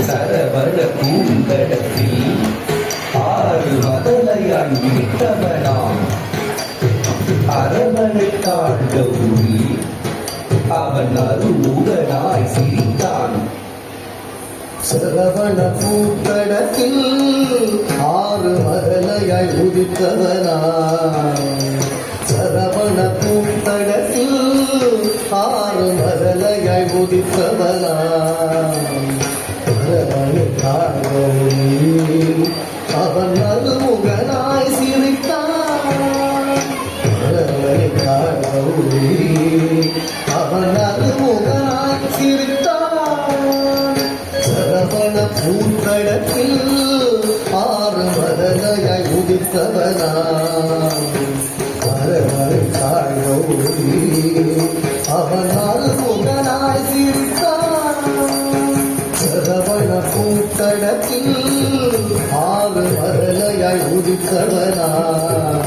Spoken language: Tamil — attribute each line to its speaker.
Speaker 1: சரவர பூங்கடத்தில் ஆறு மதலையாய் விட்டவனாம் அரவணைத்தாள் கௌரி அவன் அருமுகனாய் சிரித்தான்.
Speaker 2: சரவண பூங்கடத்தில் ஆறு மதலையாய் உதித்தவனாய் சரவண பூங்கடத்தில் ஆறு மதலையாய் உதித்தவனாய் அரவணைத்தாள் கௌரி அவன் அருமுகனாய் சிரித்தான். அரவணைத்தாள் கௌரி அவன் அருமுகனாய் சிரித்தான். சரவண பூங்கடத்தில் ஆறு மதலையாய் உதித்தவனாய் அரவணைத்தாள் கௌரி அவன் அருமுகனாய் சிரித்தான். சரவண பூங்கடத்தில் ஆறு மதலையாய் உதித்தவனாய்